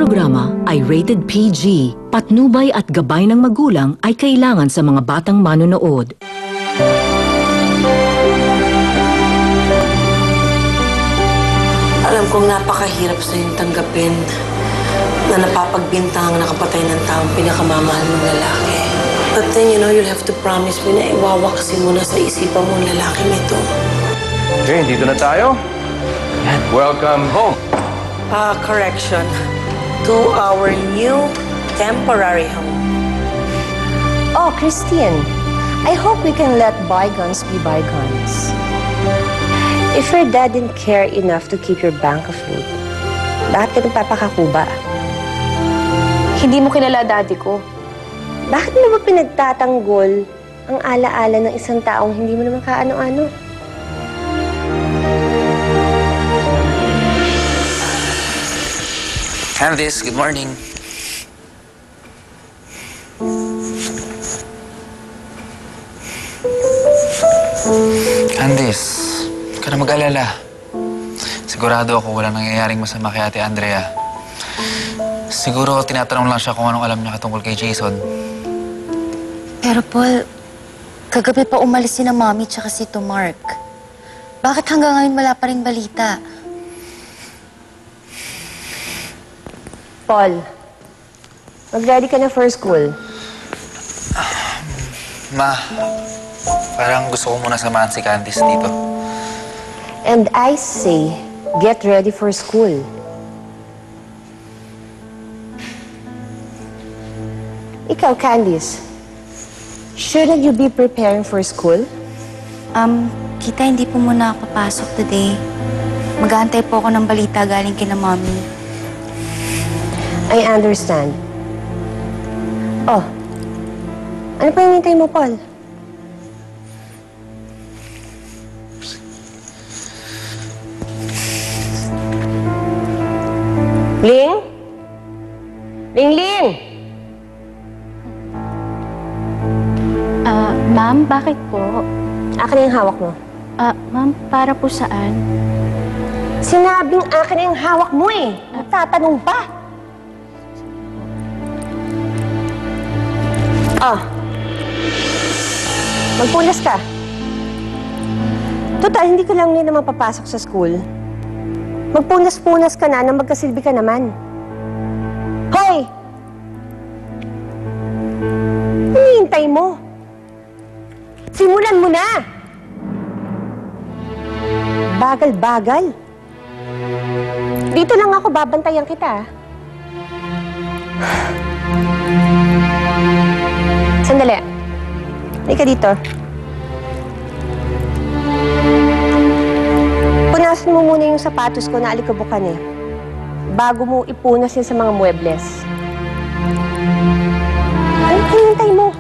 programa ay rated PG. Patnubay at gabay ng magulang ay kailangan sa mga batang manonood. Alam kong napakahirap sa iyong tanggapin na napapagbintang nakapatay ng taong pinakamamahal mong lalaki. But then, you'll have to promise me na iwawakasin mo na sa isipan mong lalaking ito. Okay, dito na tayo. Welcome home. Correction. To our new temporary home. Oh, Christine, I hope we can let bygones be bygones. If your dad didn't care enough to keep your bank afloat, bakit ka nagpapakakuba? Hindi mo kilala daddy ko. Bakit mo ba pinagtatanggol ang alaala ng isang taong hindi mo naman kaano-ano? Candice, good morning. Candice, huwag ka na mag-alala. Sigurado ako walang nangyayaring masama kay Ate Andrea. Siguro tinatanong lang siya kung anong alam niya tungkol kay Jason. Pero Paul, kagabi pa umalis si na Mommy tsaka si Mark. Bakit hanggang ngayon wala pa ring balita? Paul, mag-ready ka na for school. Ma, parang gusto ko muna samahan si Candice dito. And I say, get ready for school. Ikaw, Candice, shouldn't you be preparing for school? Tita, hindi po muna ako papasok today. Mag-aantay po ako ng balita galing kina Mommy. I understand. Oh, ano pa hinihintay mo, Paul? Ling? Ling! Ma'am, bakit po? Akin na yung hawak mo. Ma'am, para po saan? Sinabing akin na yung hawak mo eh. Nagtatanong pa. Magpunas ka. Total, hindi ko lang naman papasok sa school. Magpunas-punas ka na nang magkasilbi ka naman. Hoy! Hinihintay mo. Simulan mo na! Bagal-bagal. Dito lang ako, babantayan kita. Sandali. Halika dito. Punasan mo muna yung sapatos ko na alikabukan eh. Bago mo ipunas yun sa mga muebles. Anong hinihintay mo?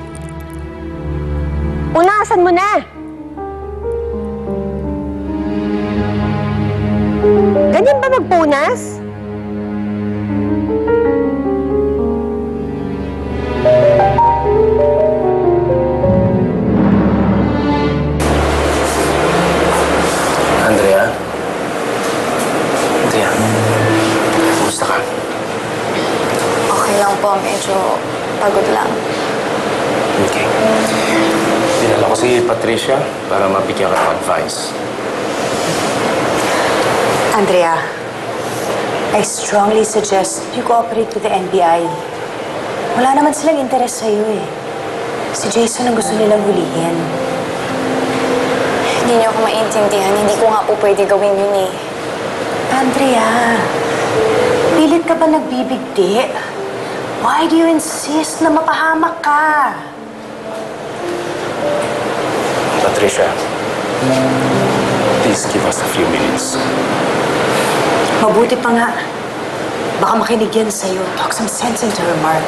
Punasan mo na! Ganyan ba magpunas? Andrea? Andrea, kumusta ka? Okay lang po, medyo pagod lang. Okay. Dinala ko si Patricia para mabigyan ka ng advice. Andrea, I strongly suggest you cooperate with the NBI. Wala naman silang interes sa'yo eh. Si Jason ang gusto nilang hulihin. Hindi niyo ako maintindihan. Hindi ko nga po pwede gawin yun eh. Andrea, pilit ka ba nagbibigti? Why do you insist na mapahamak ka? Patricia, please give us a few minutes. Mabuti pa nga. Baka makinig yan sa'yo. Talk some sense into her, Mark.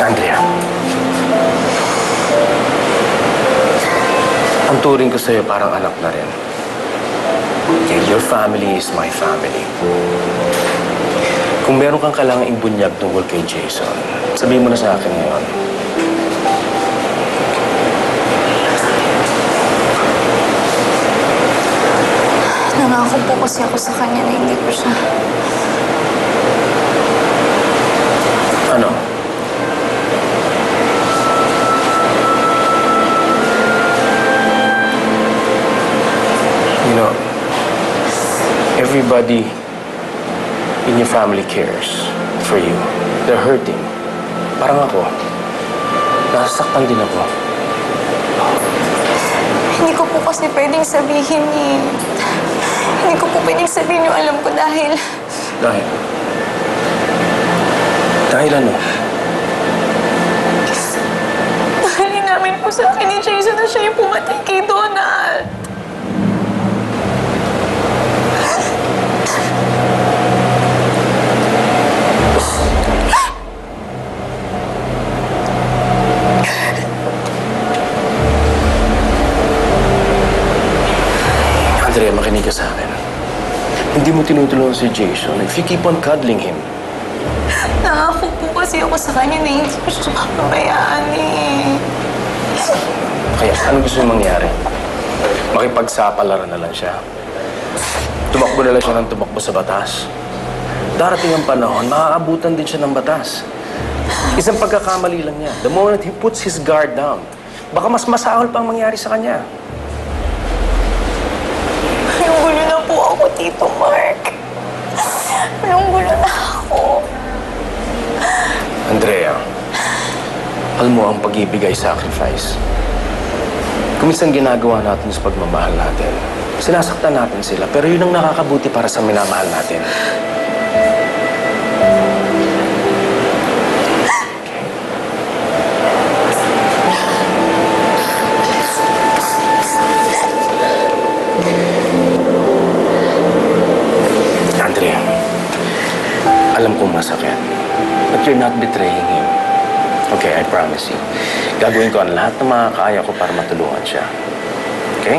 Andrea, ang turing ko sa'yo parang anak na rin. Okay, your family is my family. Kung meron kang kailangang imbunyag tungkol kay Jason, sabihin mo na sa akin ngayon. Nangako po kasi ako sa kanya na hindi ko siya... Ano? You know, everybody in your family cares for you. They're hurting. Parang ako. Nasasaktan din ako. Hindi ko po kasi pwedeng sabihin eh. Hindi ko po pwedeng sabihin yung alam ko dahil... Dahil? Dahil ano? Dahil namin po sa akin ni Jason na siya yung pumatay kay Donald. Andrea, makinig ka sa akin. Hindi mo tinutulungan si Jason if you keep on cuddling him. Nangako po kasi ako sa kanya na hindi ko siya papabayaan eh. Kaya, ano gusto niyo mangyari? Makipagsapalaran na lang siya. Tumakbo na lang siya ng tumakbo sa batas. Darating ang panahon, makakabutan din siya ng batas. Isang pagkakamali lang niya. The moment he puts his guard down, baka mas masahol pang mangyari sa kanya. Nanggulo na po ako, Tito Mark. Nanggulo na ako. Andrea, alam mo ang pag-ibig ay sacrifice. Kung minsan ginagawa natin sa pagmamahal natin, sinasaktan natin sila, pero yun ang nakakabuti para sa minamahal natin. Andrea, alam kong masakit, but you're not betraying him. Okay, I promise you. Gagawin ko ang lahat ng makakaya ko para matulungan siya. Okay?